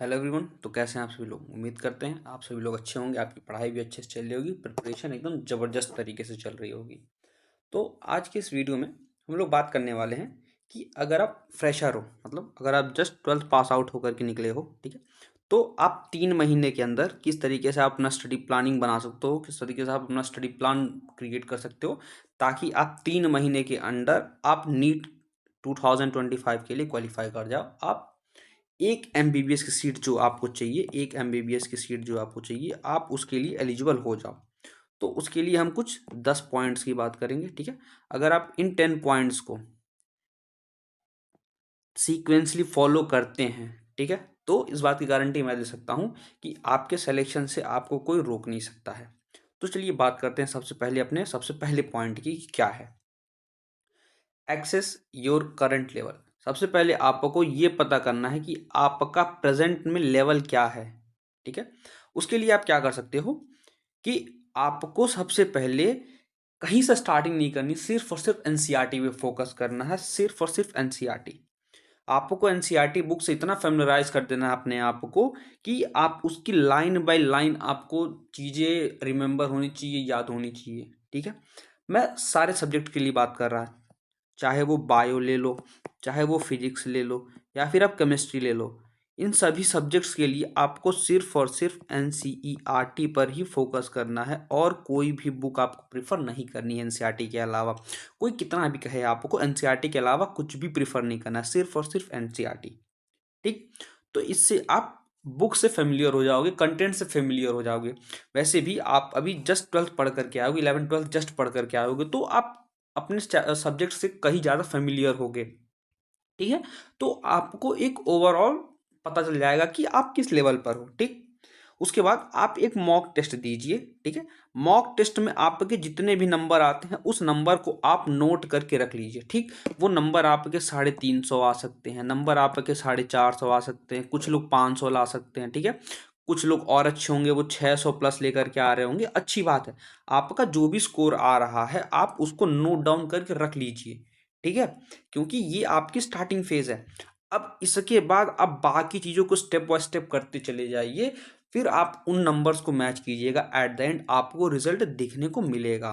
Hello everyone. तो कैसे हैं आप सभी लोग? उम्मीद करते हैं आप सभी लोग अच्छे होंगे, आपकी पढ़ाई भी अच्छे से चल रही होगी, प्रिपरेशन एकदम ज़बरदस्त तरीके से चल रही होगी। तो आज के इस वीडियो में हम लोग बात करने वाले हैं कि अगर आप फ्रेशर हो, मतलब अगर आप जस्ट 12th पास आउट होकर के निकले हो, ठीक है, तो आप 3 महीने के अंदर किस तरीके से आप अपना स्टडी प्लानिंग बना सकते हो, किस तरीके से आप अपना स्टडी प्लान क्रिएट कर सकते हो, ताकि आप 3 महीने के अंदर आप नीट 2025 के लिए क्वालिफाई कर जाओ। आप एक एमबीबीएस की सीट जो आपको चाहिए, एक एमबीबीएस की सीट जो आपको चाहिए, आप उसके लिए एलिजिबल हो जाओ। तो उसके लिए हम कुछ 10 पॉइंट्स की बात करेंगे, ठीक है। अगर आप इन 10 पॉइंट्स को सीक्वेंसली फॉलो करते हैं, ठीक है, तो इस बात की गारंटी मैं दे सकता हूं कि आपके सिलेक्शन से आपको कोई रोक नहीं सकता है। तो चलिए बात करते हैं सबसे पहले अपने सबसे पहले पॉइंट की, क्या है एक्सेस योर करंट लेवल। सबसे पहले आपको ये पता करना है कि आपका प्रेजेंट में लेवल क्या है, ठीक है। उसके लिए आप क्या कर सकते हो कि आपको सबसे पहले कहीं से स्टार्टिंग नहीं करनी, सिर्फ और सिर्फ एनसीईआरटी पे फोकस करना है, सिर्फ और सिर्फ एनसीईआरटी। आपको एनसीईआरटी बुक से इतना फेमिलराइज कर देना है अपने आप को कि आप उसकी लाइन बाय लाइन आपको चीज़ें रिमेंबर होनी चाहिए, याद होनी चाहिए, ठीक है। मैं सारे सब्जेक्ट के लिए बात कर रहा, चाहे वो बायो ले लो, चाहे वो फिजिक्स ले लो, या फिर आप केमिस्ट्री ले लो। इन सभी सब्जेक्ट्स के लिए आपको सिर्फ और सिर्फ एनसीईआरटी पर ही फोकस करना है, और कोई भी बुक आपको प्रिफर नहीं करनी है एनसीईआरटी के अलावा। कोई कितना भी कहे आपको एनसीईआरटी के अलावा कुछ भी प्रिफर नहीं करना है, सिर्फ और सिर्फ एनसीईआरटी, ठीक। तो इससे आप बुक से फेमिलियर हो जाओगे, कंटेंट से फेमिलियर हो जाओगे। वैसे भी आप अभी जस्ट 12th पढ़ करके आओगे, 11th 12th जस्ट पढ़ करके आओगे, तो आप अपने सब्जेक्ट से कहीं ज़्यादा फेमिलियर होगे, ठीक है। तो आपको एक ओवरऑल पता चल जाएगा कि आप किस लेवल पर हो, ठीक। उसके बाद आप एक मॉक टेस्ट दीजिए, ठीक है। मॉक टेस्ट में आपके जितने भी नंबर आते हैं उस नंबर को आप नोट करके रख लीजिए, ठीक। वो नंबर आपके 350 आ सकते हैं, नंबर आपके 450 आ सकते हैं, कुछ लोग 500 ला सकते हैं, ठीक है। कुछ लोग और अच्छे होंगे, वो 600 प्लस लेकर के आ रहे होंगे, अच्छी बात है। आपका जो भी स्कोर आ रहा है आप उसको नोट डाउन करके रख लीजिए, ठीक है, क्योंकि ये आपकी स्टार्टिंग फेज है। अब इसके बाद आप बाकी चीज़ों को स्टेप बाय स्टेप करते चले जाइए, फिर आप उन नंबर्स को मैच कीजिएगा, एट द एंड आपको रिजल्ट देखने को मिलेगा।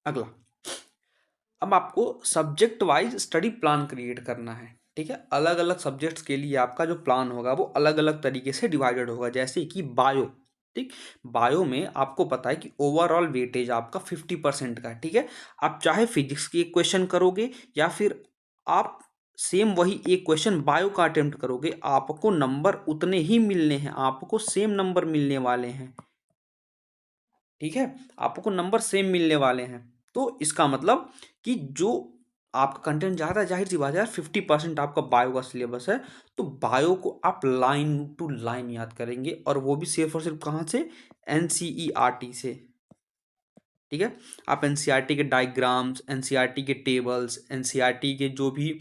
अगला, अब आपको subject wise study plan create करना है, ठीक है। अलग अलग सब्जेक्ट्स के लिए आपका जो प्लान होगा वो अलग अलग तरीके से डिवाइडेड होगा। जैसे कि बायो, ठीक, बायो में आपको पता है कि ओवरऑल वेटेज आपका 50% का है, ठीक है। आप चाहे फिजिक्स की एक क्वेश्चन करोगे या फिर आप सेम वही एक क्वेश्चन बायो का अटेम्प्ट करोगे, आपको नंबर उतने ही मिलने हैं, आपको सेम नंबर मिलने वाले हैं, ठीक है। आपको नंबर सेम मिलने वाले हैं। तो इसका मतलब कि जो आपका कंटेंट ज़्यादा है, जाहिर सी बात है यार, 50% आपका बायो का सिलेबस है, तो बायो को आप लाइन टू लाइन याद करेंगे, और वो भी सिर्फ और सिर्फ कहाँ से, एनसीईआरटी से, ठीक है। आप एनसीईआरटी के डायग्राम्स, एनसीईआरटी के टेबल्स, एनसीईआरटी के जो भी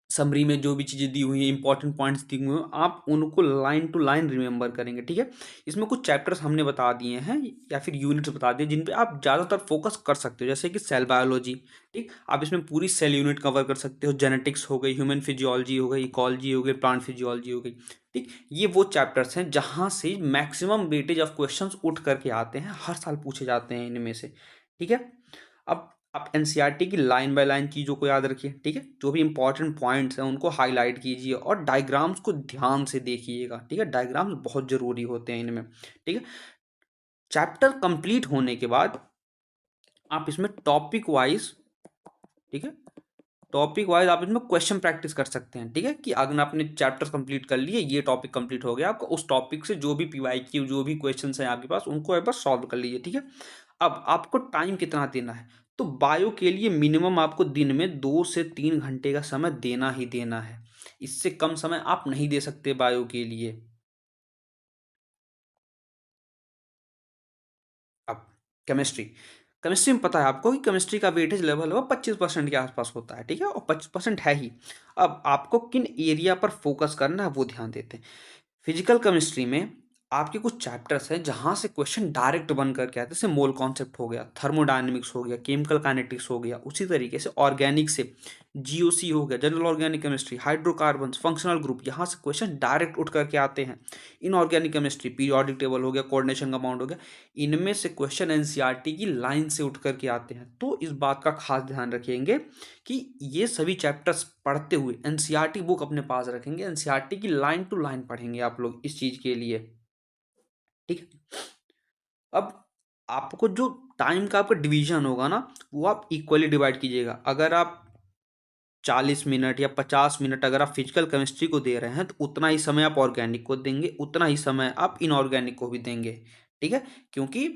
समरी में जो भी चीज़ें दी हुई हैं, इंपॉर्टेंट पॉइंट्स दी हुए हैं, आप उनको लाइन टू लाइन रिमेंबर करेंगे, ठीक है। इसमें कुछ चैप्टर्स हमने बता दिए हैं या फिर यूनिट्स बता दिए जिन पे आप ज़्यादातर फोकस कर सकते हो, जैसे कि सेल बायोलॉजी, ठीक। आप इसमें पूरी सेल यूनिट कवर कर सकते हो, जेनेटिक्स हो गई, ह्यूमन फिजियोलॉजी हो गई, इकोलॉजी हो गई, प्लांट फिजियोलॉजी हो गई, ठीक। ये वो चैप्टर्स हैं जहाँ से मैक्सिमम वेटेज ऑफ क्वेश्चन उठ करके आते हैं, हर साल पूछे जाते हैं इनमें से, ठीक है। अब आप एनसीईआरटी की लाइन बाय लाइन चीज़ों को याद रखिए, ठीक है। जो भी इंपॉर्टेंट पॉइंट्स हैं उनको हाईलाइट कीजिए, और डायग्राम्स को ध्यान से देखिएगा, ठीक है। डायग्राम्स बहुत ज़रूरी होते हैं इनमें, ठीक है। चैप्टर कंप्लीट होने के बाद आप इसमें टॉपिक वाइज, ठीक है, टॉपिक वाइज आप इसमें क्वेश्चन प्रैक्टिस कर सकते हैं, ठीक है। कि अगर आपने चैप्टर्स कंप्लीट कर लिए, ये टॉपिक कंप्लीट हो गया, आपको उस टॉपिक से जो भी पीवाईक्यू जो भी क्वेश्चंस हैं आपके पास उनको एक बार सॉल्व कर लीजिए, ठीक है। अब आपको टाइम कितना देना है, तो बायो के लिए मिनिमम आपको दिन में 2 से 3 घंटे का समय देना ही देना है, इससे कम समय आप नहीं दे सकते बायो के लिए। अब केमिस्ट्री, केमिस्ट्री में पता है आपको कि केमिस्ट्री का वेटेज लेवल वो 25% के आसपास होता है, ठीक है, और 25% है ही। अब आपको किन एरिया पर फोकस करना है वो ध्यान देते हैं। फिजिकल केमिस्ट्री में आपके कुछ चैप्टर्स हैं जहाँ से क्वेश्चन डायरेक्ट बन करके आते हैं, जैसे मोल कॉन्सेप्ट हो गया, थर्मोडायनेमिक्स हो गया, केमिकल काइनेटिक्स हो गया, उसी तरीके से ऑर्गेनिक से जीओसी हो गया, general organic chemistry, hydrocarbons, functional group, यहाँ से क्वेश्चन डायरेक्ट उठ करके आते हैं। इनऑर्गेनिक केमिस्ट्री, पीरियोडिक टेबल हो गया, कोऑर्डिनेशन कंपाउंड हो गया, इनमें से क्वेश्चन एनसीईआरटी की लाइन से उठ करके आते हैं। तो इस बात का खास ध्यान रखेंगे कि ये सभी चैप्टर्स पढ़ते हुए एनसीईआरटी बुक अपने पास रखेंगे, एनसीईआरटी की लाइन टू लाइन पढ़ेंगे आप लोग इस चीज़ के लिए, ठीक है। अब आपको जो टाइम का आपका डिवीजन होगा ना, वो आप इक्वली डिवाइड कीजिएगा। अगर आप 40 मिनट या 50 मिनट अगर आप फिजिकल केमिस्ट्री को दे रहे हैं, तो उतना ही समय आप ऑर्गेनिक को देंगे, उतना ही समय आप इनऑर्गेनिक को भी देंगे, ठीक है। क्योंकि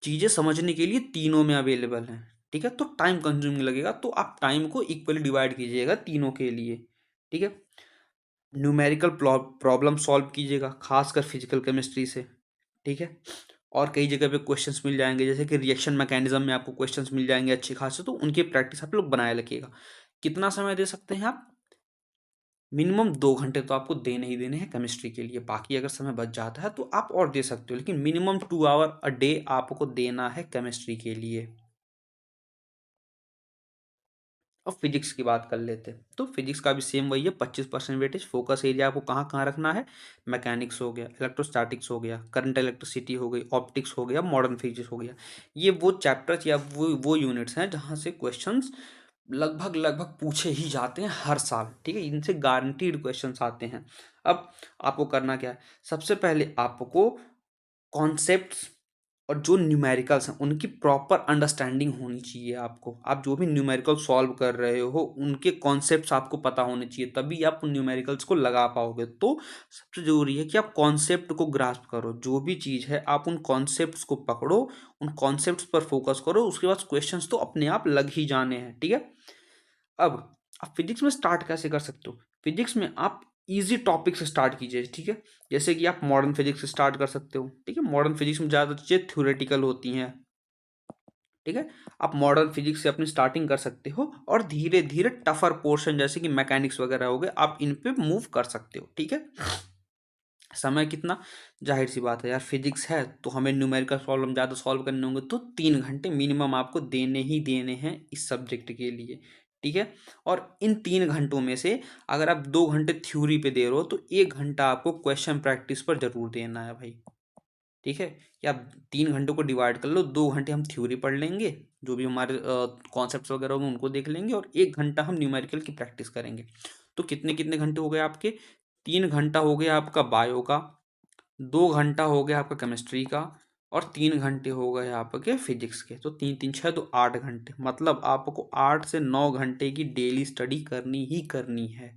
चीज़ें समझने के लिए तीनों में अवेलेबल हैं, ठीक है। तो टाइम कंज्यूमिंग लगेगा, तो आप टाइम को इक्वली डिवाइड कीजिएगा तीनों के लिए, ठीक है। न्यूमेरिकल प्रॉब्लम सॉल्व कीजिएगा, खासकर फिजिकल केमिस्ट्री से, ठीक है। और कई जगह पे क्वेश्चंस मिल जाएंगे, जैसे कि रिएक्शन मैकेनिज्म में आपको क्वेश्चंस मिल जाएंगे अच्छे खासे, तो उनकी प्रैक्टिस आप लोग बनाए रखिएगा। कितना समय दे सकते हैं आप? मिनिमम 2 घंटे तो आपको देने ही देने हैं केमिस्ट्री के लिए। बाकी अगर समय बच जाता है तो आप और दे सकते हो, लेकिन मिनिमम 2 आवर अ डे आपको देना है केमिस्ट्री के लिए। अब फिजिक्स की बात कर लेते हैं, तो फिजिक्स का भी सेम वही है, 25% वेटेज। फोकस एरिया आपको कहाँ कहाँ रखना है? मैकेनिक्स हो गया, इलेक्ट्रोस्टैटिक्स हो गया, करंट इलेक्ट्रिसिटी हो गई, ऑप्टिक्स हो गया, मॉडर्न फिजिक्स हो गया। ये वो चैप्टर्स या वो यूनिट्स हैं जहाँ से क्वेश्चंस लगभग लगभग पूछे ही जाते हैं हर साल, ठीक है। इनसे गारंटीड क्वेश्चंस आते हैं। अब आपको करना क्या है? सबसे पहले आपको कॉन्सेप्ट्स और जो न्यूमेरिकल्स हैं उनकी प्रॉपर अंडरस्टैंडिंग होनी चाहिए आपको। आप जो भी न्यूमेरिकल सॉल्व कर रहे हो उनके कॉन्सेप्ट्स आपको पता होने चाहिए, तभी आप उन न्यूमेरिकल्स को लगा पाओगे। तो सबसे ज़रूरी है कि आप कॉन्सेप्ट को ग्रास्प करो, जो भी चीज़ है आप उन कॉन्सेप्ट्स को पकड़ो, उन कॉन्सेप्ट्स पर फोकस करो, उसके बाद क्वेश्चंस तो अपने आप लग ही जाने हैं, ठीक है। अब आप फिजिक्स में स्टार्ट कैसे कर सकते हो? फिजिक्स में आप इजी टॉपिक से स्टार्ट कीजिए, ठीक है। जैसे कि आप मॉडर्न फिजिक्स से स्टार्ट कर सकते हो, ठीक है। मॉडर्न फिजिक्स में ज़्यादा चीज़ें थ्योरेटिकल होती हैं, ठीक है। आप मॉडर्न फिजिक्स से अपनी स्टार्टिंग कर सकते हो और धीरे धीरे टफर पोर्शन जैसे कि मैकेनिक्स वगैरह हो गए, आप इन पे मूव कर सकते हो, ठीक है। समय कितना? जाहिर सी बात है यार, फिजिक्स है तो हमें न्यूमेरिकल प्रॉब्लम ज़्यादा सॉल्व करने होंगे, तो 3 घंटे मिनिमम आपको देने ही देने हैं इस सब्जेक्ट के लिए, ठीक है। और इन 3 घंटों में से अगर आप 2 घंटे थ्योरी पे दे रहे हो तो 1 घंटा आपको क्वेश्चन प्रैक्टिस पर जरूर देना है भाई, ठीक है। कि आप 3 घंटों को डिवाइड कर लो, 2 घंटे हम थ्योरी पढ़ लेंगे, जो भी हमारे कॉन्सेप्ट्स वगैरह होंगे उनको देख लेंगे, और 1 घंटा हम न्यूमेरिकल की प्रैक्टिस करेंगे। तो कितने कितने घंटे हो गए आपके? 3 घंटा हो गया आपका बायो का, 2 घंटा हो गया आपका केमिस्ट्री का, और 3 घंटे हो गए आपके फिजिक्स के। तो तीन तीन छः तो 8 घंटे, मतलब आपको 8 से 9 घंटे की डेली स्टडी करनी ही करनी है।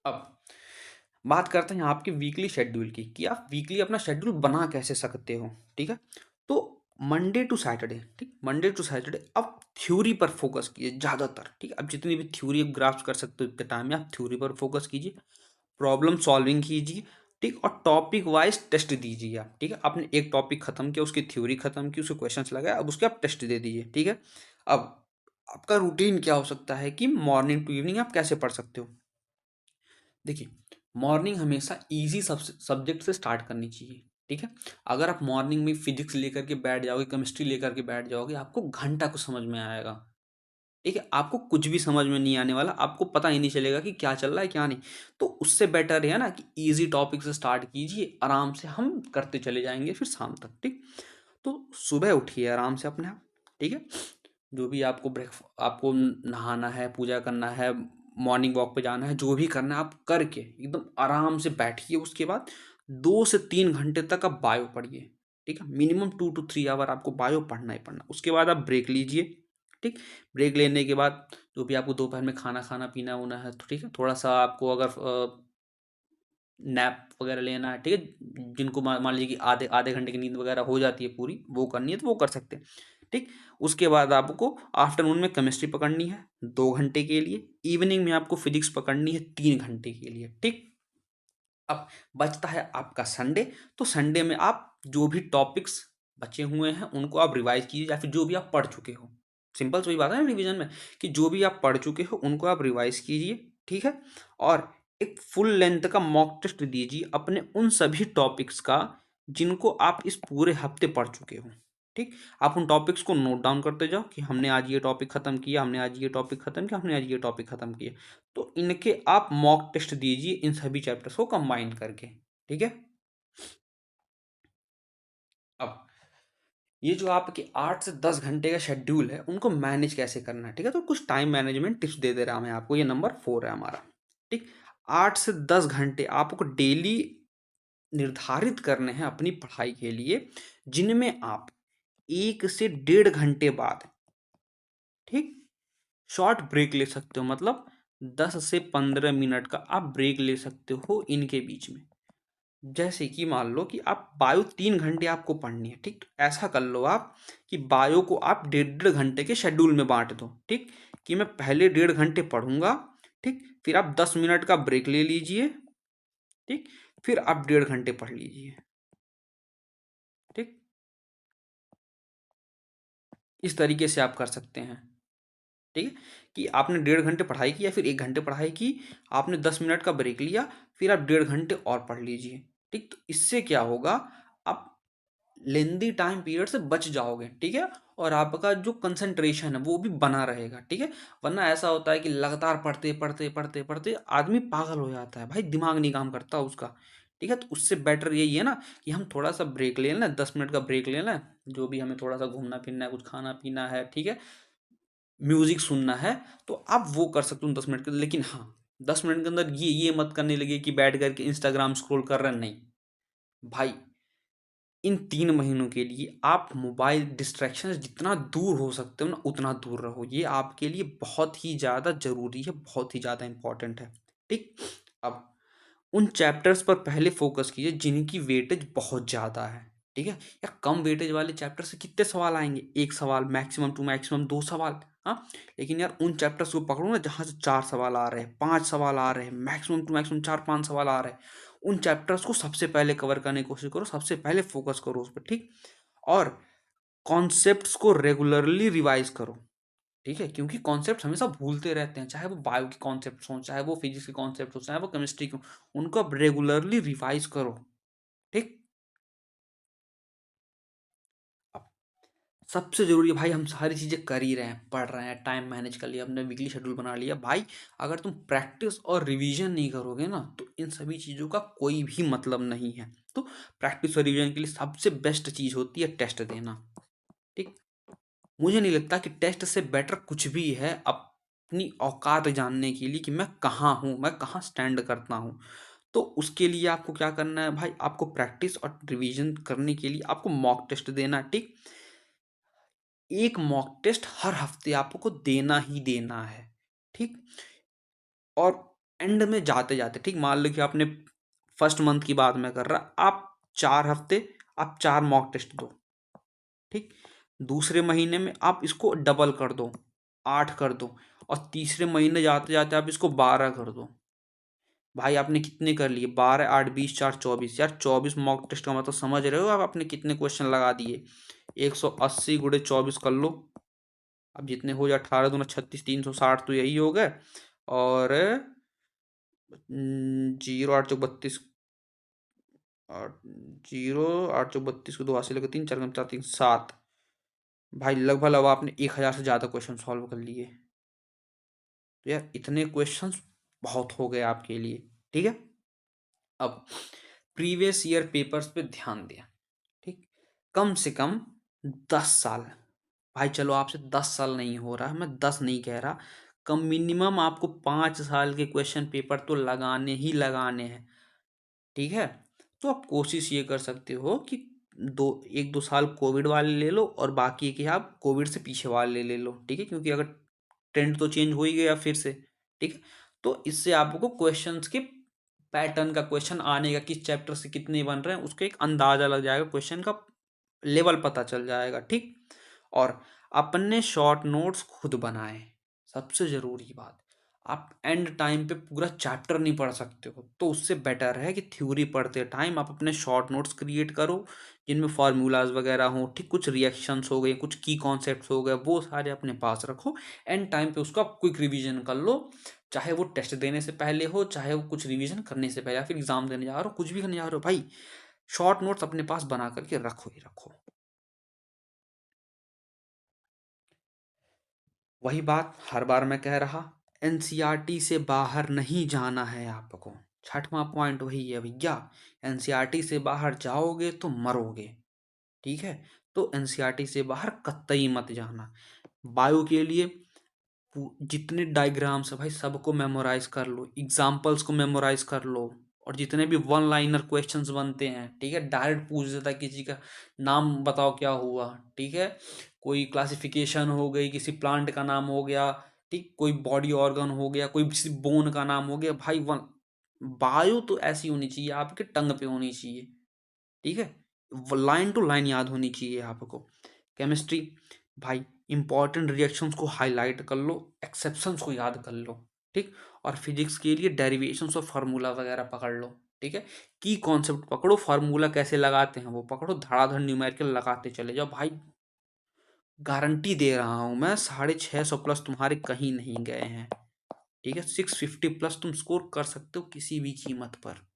अब बात करते हैं आपके वीकली शेड्यूल की, कि आप वीकली अपना शेड्यूल बना कैसे सकते हो, ठीक है। तो मंडे टू सैटरडे, ठीक, मंडे टू सैटरडे आप थ्योरी पर फोकस कीजिए ज़्यादातर, ठीक है। अब जितनी भी थ्योरी आप ग्रास्प कर सकते हो इतने टाइम में आप थ्योरी पर फोकस कीजिए, प्रॉब्लम सॉल्विंग कीजिए, ठीक। और टॉपिक वाइज टेस्ट दीजिए आप, ठीक है। आपने एक टॉपिक खत्म किया, उसकी थ्योरी खत्म की, उसके क्वेश्चंस लगाए, अब उसके आप टेस्ट दे दीजिए, ठीक है। अब आपका रूटीन क्या हो सकता है कि मॉर्निंग टू इवनिंग आप कैसे पढ़ सकते हो? देखिए, मॉर्निंग हमेशा इजी सब्जेक्ट से स्टार्ट करनी चाहिए, ठीक है। अगर आप मॉर्निंग में फिजिक्स लेकर के बैठ जाओगे, केमिस्ट्री लेकर के बैठ जाओगे, आपको घंटा को समझ में आएगा, ठीक है। आपको कुछ भी समझ में नहीं आने वाला, आपको पता ही नहीं चलेगा कि क्या चल रहा है क्या नहीं। तो उससे बेटर है ना कि इजी टॉपिक से स्टार्ट कीजिए, आराम से हम करते चले जाएंगे फिर शाम तक, ठीक। तो सुबह उठिए आराम से अपने आप, ठीक है। जो भी आपको आपको नहाना है, पूजा करना है, मॉर्निंग वॉक पे जाना है, जो भी करना है आप करके एकदम आराम से बैठिए। उसके बाद 2 से 3 घंटे तक आप बायो पढ़िए, ठीक है। मिनिमम 2 to 3 आवर आपको बायो पढ़ना ही पढ़ना। उसके बाद आप ब्रेक लीजिए, ठीक। ब्रेक लेने के बाद जो भी आपको दोपहर में खाना खाना पीना होना है, तो ठीक है, थोड़ा सा आपको अगर नैप वगैरह लेना है, ठीक है, जिनको मान मान लीजिए कि आधे आधे घंटे की नींद वगैरह हो जाती है पूरी, वो करनी है तो वो कर सकते हैं, ठीक। उसके बाद आपको आफ्टरनून में केमिस्ट्री पकड़नी है 2 घंटे के लिए, इवनिंग में आपको फिजिक्स पकड़नी है 3 घंटे के लिए, ठीक। अब बचता है आपका संडे, तो संडे में आप जो भी टॉपिक्स बचे हुए हैं उनको आप रिवाइज कीजिए, या फिर जो भी आप पढ़ चुके हो। सिंपल सी बात है ना रिवीजन में, कि जो भी आप पढ़ चुके हो उनको आप रिवाइज कीजिए, ठीक है। और एक फुल लेंथ का मॉक टेस्ट दीजिए अपने उन सभी टॉपिक्स का जिनको आप इस पूरे हफ्ते पढ़ चुके हो। ठीक, आप उन टॉपिक्स को नोट डाउन करते जाओ कि हमने आज ये टॉपिक खत्म किया, हमने आज ये टॉपिक खत्म किया, हमने आज ये टॉपिक खत्म किया। तो इनके आप मॉक टेस्ट दीजिए इन सभी चैप्टर्स को कंबाइन करके। ठीक है, अब ये जो आपके 8 से 10 घंटे का शेड्यूल है उनको मैनेज कैसे करना है, ठीक है, तो कुछ टाइम मैनेजमेंट टिप्स दे दे रहा हूं मैं आपको। ये नंबर 4 है हमारा। ठीक, 8 से 10 घंटे आपको डेली निर्धारित करने हैं अपनी पढ़ाई के लिए, जिनमें आप 1 से 1.5 घंटे बाद, ठीक, शॉर्ट ब्रेक ले सकते हो। मतलब 10 से 15 मिनट का आप ब्रेक ले सकते हो इनके बीच में। जैसे कि मान लो कि आप बायो 3 घंटे आपको पढ़नी है, ठीक, तो ऐसा कर लो आप कि बायो को आप 1.5 घंटे के शेड्यूल में बांट दो। ठीक, कि मैं पहले 1.5 घंटे पढ़ूंगा, ठीक, फिर आप 10 मिनट का ब्रेक ले लीजिए, ठीक, फिर आप 1.5 घंटे पढ़ लीजिए। ठीक, इस तरीके से आप कर सकते हैं। ठीक है, कि आपने 1.5 घंटे पढ़ाई की या फिर 1 घंटे पढ़ाई की, आपने 10 मिनट का ब्रेक लिया, फिर आप 1.5 घंटे और पढ़ लीजिए। ठीक, तो इससे क्या होगा, आप लेंदी टाइम पीरियड से बच जाओगे। ठीक है, और आपका जो कंसंट्रेशन है वो भी बना रहेगा। ठीक है, वरना ऐसा होता है कि लगातार पढ़ते पढ़ते पढ़ते पढ़ते आदमी पागल हो जाता है भाई, दिमाग नहीं काम करता उसका। ठीक है, तो उससे बेटर यही है ना कि हम थोड़ा सा ब्रेक ले लें, 10 मिनट का ब्रेक ले लें, जो भी हमें थोड़ा सा घूमना फिरना है, कुछ खाना पीना है, ठीक है, म्यूजिक सुनना है, तो आप वो कर सकते हो 10 मिनट के। लेकिन हाँ, 10 मिनट के अंदर ये मत करने लगे कि बैठ करके इंस्टाग्राम स्क्रॉल कर रहे हैं, नहीं भाई। इन 3 महीनों के लिए आप मोबाइल डिस्ट्रैक्शन जितना दूर हो सकते हो ना उतना दूर रहो। ये आपके लिए बहुत ही ज़्यादा जरूरी है, बहुत ही ज़्यादा इंपॉर्टेंट है। ठीक, अब उन चैप्टर्स पर पहले फोकस कीजिए जिनकी वेटेज बहुत ज़्यादा है। ठीक है, या कम वेटेज वाले चैप्टर से कितने सवाल आएंगे, एक सवाल, मैक्सिमम टू मैक्सिमम 2 सवाल। हाँ, लेकिन यार उन चैप्टर्स को पकड़ो ना जहाँ से 4 सवाल आ रहे हैं, 5 सवाल आ रहे हैं, मैक्सिमम टू मैक्सिमम 4-5 सवाल आ रहे हैं। उन चैप्टर्स को सबसे पहले कवर करने की कोशिश करो, सबसे पहले फोकस करो उस पर। ठीक, और कॉन्सेप्ट्स को रेगुलरली रिवाइज करो। ठीक है, क्योंकि कॉन्सेप्ट हमेशा भूलते रहते हैं, चाहे वो बायो के कॉन्सेप्ट हों, चाहे वो फिजिक्स के कॉन्सेप्ट हो, चाहे वो केमिस्ट्री के हों, उनको आप रेगुलरली रिवाइज करो। ठीक, अब सबसे जरूरी है भाई, हम सारी चीजें कर ही रहे हैं, पढ़ रहे हैं, टाइम मैनेज कर लिया, हमने वीकली शेड्यूल बना लिया भाई। अगर तुम प्रैक्टिस और रिवीजन नहीं करोगे ना तो इन सभी चीजों का कोई भी मतलब नहीं है। तो प्रैक्टिस और रिवीजन के लिए सबसे बेस्ट चीज होती है टेस्ट देना। ठीक, मुझे नहीं लगता कि टेस्ट से बेटर कुछ भी है अपनी औकात जानने के लिए कि मैं कहाँ हूँ, मैं कहाँ स्टैंड करता हूँ। तो उसके लिए आपको क्या करना है भाई, आपको प्रैक्टिस और रिवीजन करने के लिए आपको मॉक टेस्ट देना। ठीक, एक मॉक टेस्ट हर हफ्ते आपको देना ही देना है। ठीक, और एंड में जाते जाते, ठीक, मान लो कि आपने फर्स्ट मंथ की बात मैं कर रहा, आप 4 हफ्ते आप 4 मॉक टेस्ट दो। ठीक, दूसरे महीने में आप इसको डबल कर दो, 8 कर दो, और तीसरे महीने जाते जाते आप इसको 12 कर दो। भाई आपने कितने कर लिए, 12 8 20 4 24, यार 24 मॉक टेस्ट का मतलब समझ रहे हो आप आपने कितने क्वेश्चन लगा दिए। 180 × 24 कर लो, अब जितने हो जाए, 18 दूना 36, 360 तो यही हो गए। और 0 8 चौक 32, और 0 8 चौक 32 को 2 8 से लेकर 3 4 4 3 7, भाई लगभग अब आपने 1000 से ज़्यादा क्वेश्चन सॉल्व कर लिए। तो यार इतने क्वेश्चंस बहुत हो गए आपके लिए। ठीक है, अब प्रीवियस ईयर पेपर्स पे ध्यान दें। ठीक, कम से कम 10 साल, भाई चलो आपसे 10 साल नहीं हो रहा है, मैं 10 नहीं कह रहा, कम मिनिमम आपको 5 साल के क्वेश्चन पेपर तो लगाने ही लगाने हैं। ठीक है, तो आप कोशिश ये कर सकते हो कि 1-2 साल कोविड वाले ले लो और बाकी के आप कोविड से पीछे वाले ले लो। ठीक है, क्योंकि अगर ट्रेंड तो चेंज हो ही गया फिर से। ठीक है, तो इससे आपको क्वेश्चंस के पैटर्न का, क्वेश्चन आने का, किस चैप्टर से कितने बन रहे हैं उसका एक अंदाजा लग जाएगा, क्वेश्चन का लेवल पता चल जाएगा। ठीक, और अपने शॉर्ट नोट्स खुद बनाएं। सबसे जरूरी बात, आप एंड टाइम पे पूरा चैप्टर नहीं पढ़ सकते हो, तो उससे बेटर है कि थ्योरी पढ़ते टाइम आप अपने शॉर्ट नोट्स क्रिएट करो जिनमें फार्मूलाज वगैरह हो। ठीक, कुछ रिएक्शंस हो गए, कुछ की कॉन्सेप्ट्स हो गए, वो सारे अपने पास रखो। एंड टाइम पे उसका क्विक रिवीजन कर लो, चाहे वो टेस्ट देने से पहले हो, चाहे वो कुछ रिवीजन करने से पहले, या फिर एग्जाम देने जा रहे हो, कुछ भी करने जा रहे हो भाई, शॉर्ट नोट्स अपने पास बना करके रखो ही रखो। वही बात हर बार मैं कह रहा, एनसीईआरटी से बाहर नहीं जाना है आपको। छठवां पॉइंट वही है भैया, एनसीईआरटी से बाहर जाओगे तो मरोगे। ठीक है, तो एनसीईआरटी से बाहर कतई मत जाना। बायो के लिए जितने डायग्राम्स है भाई सबको मेमोराइज कर लो, एग्जाम्पल्स को मेमोराइज कर लो, और जितने भी वन लाइनर क्वेश्चंस बनते हैं, ठीक है, डायरेक्ट पूछ देता है किसी का नाम बताओ क्या हुआ, ठीक है, कोई क्लासिफिकेशन हो गई, किसी प्लांट का नाम हो गया, ठीक, कोई बॉडी ऑर्गन हो गया, कोई किसी बोन का नाम हो गया, भाई वन बायो तो ऐसी होनी चाहिए आपके टंग पे होनी चाहिए। ठीक है, लाइन टू लाइन याद होनी चाहिए आपको। केमिस्ट्री भाई इंपॉर्टेंट रिएक्शंस को हाईलाइट कर लो, एक्सेप्शंस को याद कर लो। ठीक, और फिजिक्स के लिए डेरिवेशंस और फार्मूला वगैरह पकड़ लो। ठीक है, की कॉन्सेप्ट पकड़ो, फार्मूला कैसे लगाते हैं वो पकड़ो, धड़ाधड़ न्यूमेरिकल लगाते चले जाओ भाई। गारंटी दे रहा हूं मैं, 650 प्लस तुम्हारे कहीं नहीं गए हैं। ठीक है, 650 प्लस तुम स्कोर कर सकते हो किसी भी कीमत पर।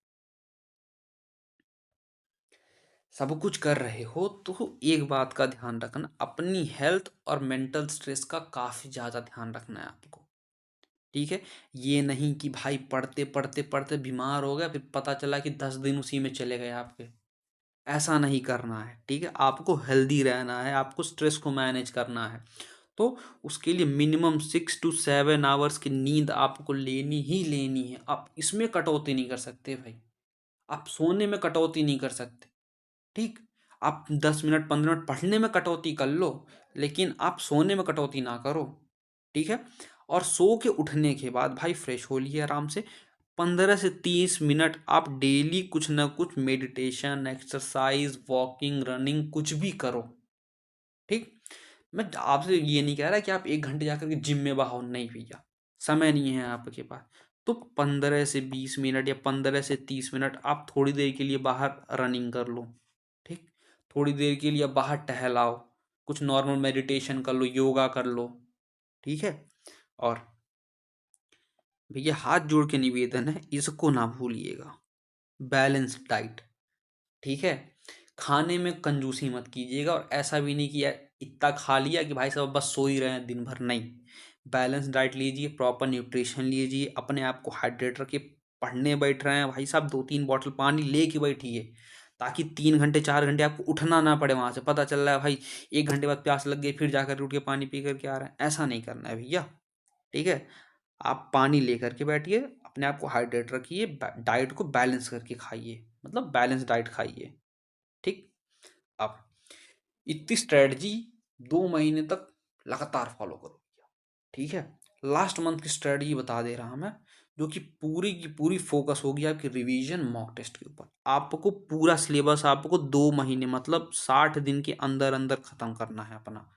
सब कुछ कर रहे हो तो एक बात का ध्यान रखना, अपनी हेल्थ और मेंटल स्ट्रेस का काफ़ी ज़्यादा ध्यान रखना है आपको। ठीक है, ये नहीं कि भाई पढ़ते पढ़ते पढ़ते बीमार हो गया, फिर पता चला कि 10 दिन उसी में चले गए आपके। ऐसा नहीं करना है। ठीक है, आपको हेल्दी रहना है, आपको स्ट्रेस को मैनेज करना है। तो उसके लिए मिनिमम 6 to 7 आवर्स की नींद आपको लेनी ही लेनी है। आप इसमें कटौती नहीं कर सकते भाई, आप सोने में कटौती नहीं कर सकते। ठीक, आप 10 मिनट 15 मिनट पढ़ने में कटौती कर लो, लेकिन आप सोने में कटौती ना करो। ठीक है, और सो के उठने के बाद भाई फ्रेश हो लिए आराम से, 15 से 30 मिनट आप डेली कुछ ना कुछ मेडिटेशन, एक्सरसाइज, वॉकिंग, रनिंग कुछ भी करो। ठीक, मैं आपसे ये नहीं कह रहा कि आप 1 घंटे जाकर के जिम में बहाओ, नहीं भैया, समय नहीं है आपके पास। तो 15 से 20 मिनट या 15 से 30 मिनट आप थोड़ी देर के लिए बाहर रनिंग कर लो। ठीक, थोड़ी देर के लिए बाहर टहलाओ, कुछ नॉर्मल मेडिटेशन कर लो, योगा कर लो। ठीक है, और भैया हाथ जोड़ के निवेदन है, इसको ना भूलिएगा, बैलेंस डाइट। ठीक है, खाने में कंजूसी मत कीजिएगा, और ऐसा भी नहीं कि यार इतना खा लिया कि भाई साहब बस सो ही रहे हैं दिन भर, नहीं। बैलेंस डाइट लीजिए, प्रॉपर न्यूट्रिशन लीजिए, अपने आप को हाइड्रेट रखिए। पढ़ने बैठ रहे हैं भाई साहब, 2-3 बॉटल पानी लेके बैठिए, ताकि 3 घंटे 4 घंटे आपको उठना ना पड़े वहां से, पता चल रहा है भाई 1 घंटे बाद प्यास लग गई, फिर जाकर उठ के पानी पी करके आ रहे हैं, ऐसा नहीं करना है भैया। ठीक है, आप पानी लेकर के बैठिए, अपने आप को हाइड्रेट रखिए, डाइट को बैलेंस करके खाइए, मतलब बैलेंस डाइट खाइए। ठीक, अब इतनी स्ट्रेटजी 2 महीने तक लगातार फॉलो करो भैया। ठीक है, लास्ट मंथ की स्ट्रेटजी बता दे रहा मैं, जो कि पूरी की पूरी फोकस होगी आपकी रिवीजन मॉक टेस्ट के ऊपर। आपको पूरा सिलेबस आपको 2 महीने मतलब 60 दिन के अंदर अंदर खत्म करना है अपना।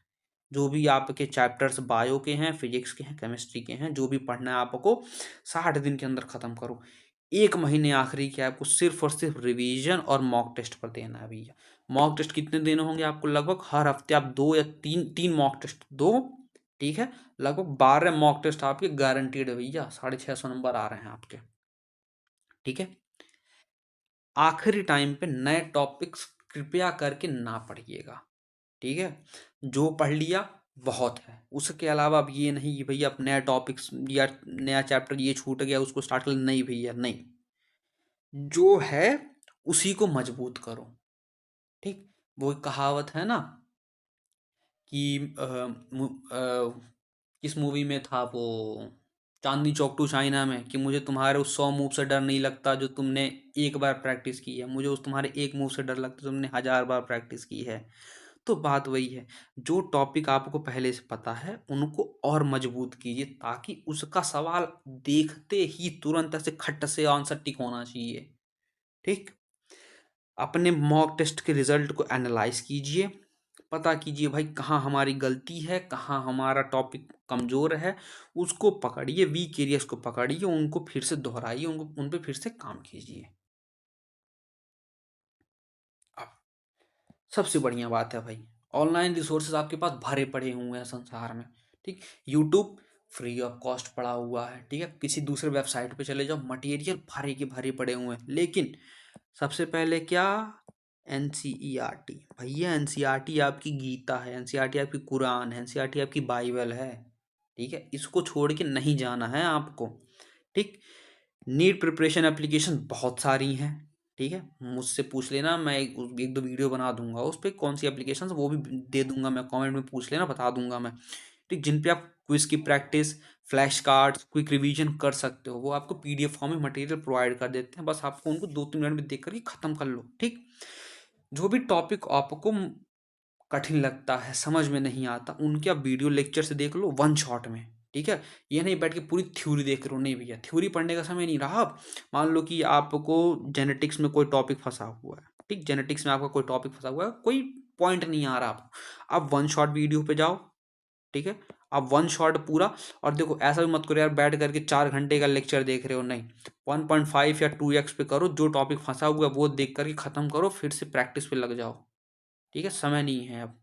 जो भी आपके चैप्टर्स बायो के हैं, फिजिक्स के हैं, केमिस्ट्री के हैं, जो भी पढ़ना है आपको 60 दिन के अंदर खत्म करो। 1 महीने आखिरी के आपको सिर्फ और सिर्फ रिवीजन और मॉक टेस्ट पर देना है भैया। मॉक टेस्ट कितने देने होंगे आपको, लगभग हर हफ्ते आप 2 या 3 मॉक टेस्ट दो। ठीक है, लगभग 12 मॉक टेस्ट आपके गारंटीड है भैया, 650 नंबर आ रहे हैं आपके। ठीक है, आखिरी टाइम पे नए टॉपिक्स कृपया करके ना पढ़िएगा। ठीक है, जो पढ़ लिया बहुत है, उसके अलावा अब ये नहीं कि भैया अब नया टॉपिक्स या नया चैप्टर ये छूट गया उसको स्टार्ट कर, नहीं भैया नहीं, जो है उसी को मजबूत करो। ठीक, वो एक कहावत है ना कि किस मूवी में था वो, चांदनी चौक टू चाइना में, कि मुझे तुम्हारे उस 100 मूव से डर नहीं लगता जो तुमने एक बार प्रैक्टिस की है, मुझे उस तुम्हारे एक मूव से डर लगता तुमने 1000 बार प्रैक्टिस की है। तो बात वही है, जो टॉपिक आपको पहले से पता है उनको और मजबूत कीजिए, ताकि उसका सवाल देखते ही तुरंत ऐसे खट से आंसर टिक होना चाहिए। ठीक, अपने मॉक टेस्ट के रिजल्ट को एनालाइज कीजिए, पता कीजिए भाई कहाँ हमारी गलती है, कहाँ हमारा टॉपिक कमज़ोर है, उसको पकड़िए, वीक एरियाज को पकड़िए, उनको फिर से दोहराइए, उनको उन पे फिर से काम कीजिए। अब सबसे बढ़िया बात है भाई, ऑनलाइन रिसोर्सेज आपके पास भरे पड़े हुए हैं संसार में। ठीक, यूट्यूब फ्री ऑफ कॉस्ट पड़ा हुआ है, ठीक है। किसी दूसरे वेबसाइट पे चले जाओ, मटेरियल भरे के भरे पड़े हुए हैं, लेकिन सबसे पहले क्या, एनसीईआरटी। भैया एनसीईआरटी आपकी गीता है, एनसीईआरटी आपकी कुरान है, एनसीईआरटी आपकी बाइबल है, ठीक है। इसको छोड़ के नहीं जाना है आपको, ठीक। नीट प्रिपरेशन एप्लीकेशन बहुत सारी हैं, ठीक है। मुझसे पूछ लेना, मैं एक दो वीडियो बना दूंगा उस पर, कौन सी एप्लीकेशन वो भी दे दूंगा मैं, कमेंट में पूछ लेना, बता दूंगा मैं, ठीक। जिन पे आप क्विज की practice, flash cards, quick revision कर सकते हो। वो आपको पीडीएफ फॉर्म में मटेरियल प्रोवाइड कर देते हैं, बस आपको उनको 2-3 मिनट में देख करके खत्म कर लो, ठीक। जो भी टॉपिक आपको कठिन लगता है, समझ में नहीं आता, उनके आप वीडियो लेक्चर से देख लो वन शॉट में, ठीक है। ये नहीं बैठ के पूरी थ्योरी देख रहे हो, नहीं भैया, थ्योरी पढ़ने का समय नहीं रहा अब। मान लो कि आपको जेनेटिक्स में कोई टॉपिक फंसा हुआ है, ठीक, जेनेटिक्स में आपका कोई टॉपिक फंसा हुआ है, कोई पॉइंट नहीं आ रहा आपको, आप वन शॉट वीडियो पे जाओ, ठीक है। आप वन शॉट पूरा, और देखो ऐसा भी मत करो यार बैठ करके 4 घंटे का लेक्चर देख रहे हो, नहीं, 1.5 या 2x पे करो, जो टॉपिक फंसा हुआ है वो देख करके खत्म करो, फिर से प्रैक्टिस पे लग जाओ, ठीक है। समय नहीं है अब।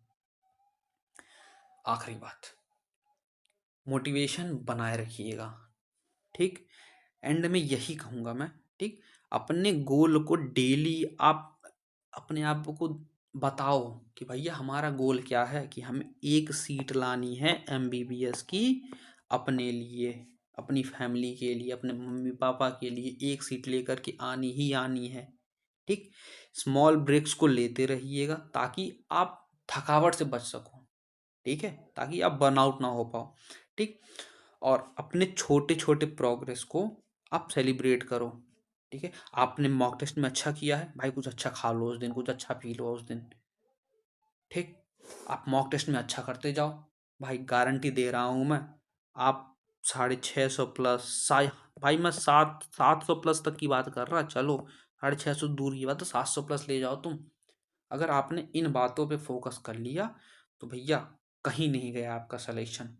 आखिरी बात, मोटिवेशन बनाए रखिएगा, ठीक। एंड में यही कहूँगा मैं, ठीक। अपने गोल को डेली आप अपने आप को बताओ कि भैया हमारा गोल क्या है, कि हमें एक सीट लानी है एमबीबीएस की, अपने लिए, अपनी फैमिली के लिए, अपने मम्मी पापा के लिए एक सीट लेकर के आनी ही आनी है, ठीक। स्मॉल ब्रेक्स को लेते रहिएगा ताकि आप थकावट से बच सको, ठीक है, ताकि आप बर्नआउट ना हो पाओ, ठीक। और अपने छोटे छोटे प्रोग्रेस को आप सेलिब्रेट करो, ठीक है। आपने मॉक टेस्ट में अच्छा किया है भाई, कुछ अच्छा खा लो उस दिन, कुछ अच्छा पी लो उस दिन, ठीक। आप मॉक टेस्ट में अच्छा करते जाओ, भाई गारंटी दे रहा हूँ मैं, आप 650 प्लस भाई मैं 700 प्लस तक की बात कर रहा, चलो 650 दूर की बात, तो 700 प्लस ले जाओ तुम। अगर आपने इन बातों पे फोकस कर लिया तो भैया कहीं नहीं गया आपका सिलेक्शन।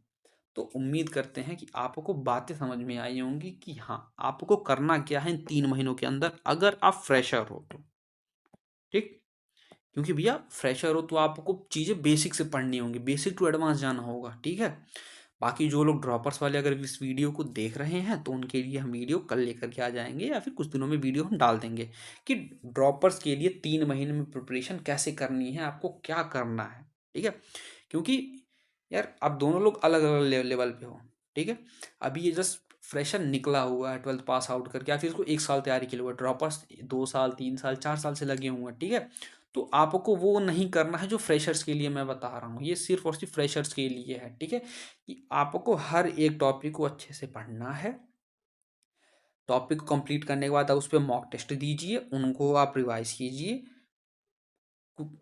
तो उम्मीद करते हैं कि आपको बातें समझ में आई होंगी कि हाँ आपको करना क्या है इन 3 महीनों के अंदर, अगर आप फ्रेशर हो तो, ठीक। क्योंकि भैया फ्रेशर हो तो आपको चीज़ें बेसिक से पढ़नी होंगी, बेसिक टू एडवांस जाना होगा, ठीक है। बाकी जो लोग ड्रॉपर्स वाले अगर इस वीडियो को देख रहे हैं तो उनके लिए हम वीडियो कल लेकर के आ जाएंगे, या फिर कुछ दिनों में वीडियो हम डाल देंगे कि ड्रॉपर्स के लिए 3 महीने में प्रिपरेशन कैसे करनी है, आपको क्या करना है, ठीक है। क्योंकि यार आप दोनों लोग अलग अलग लेवल पे हो, ठीक है। अभी ये जस्ट फ्रेशर निकला हुआ है 12th पास आउट करके, या फिर इसको 1 साल तैयारी के लिए हुआ, ड्रॉपर्स 2 साल 3 साल 4 साल से लगे हुए हैं, ठीक है। तो आपको वो नहीं करना है जो फ्रेशर्स के लिए मैं बता रहा हूँ, ये सिर्फ और सिर्फ फ्रेशर्स के लिए है, ठीक है। कि आपको हर एक टॉपिक को अच्छे से पढ़ना है, टॉपिक को कंप्लीट करने के बाद आप उस पर मॉक टेस्ट दीजिए, उनको आप रिवाइज कीजिए,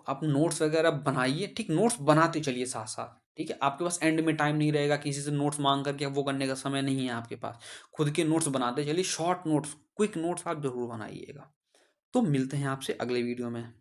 आप नोट्स वगैरह बनाइए, ठीक। नोट्स बनाते चलिए साथ साथ, ठीक है। आपके पास एंड में टाइम नहीं रहेगा किसी से नोट्स मांग करके, वो करने का समय नहीं है आपके पास, खुद के नोट्स बनाते चलिए, शॉर्ट नोट्स, क्विक नोट्स आप जरूर बनाइएगा। तो मिलते हैं आपसे अगले वीडियो में।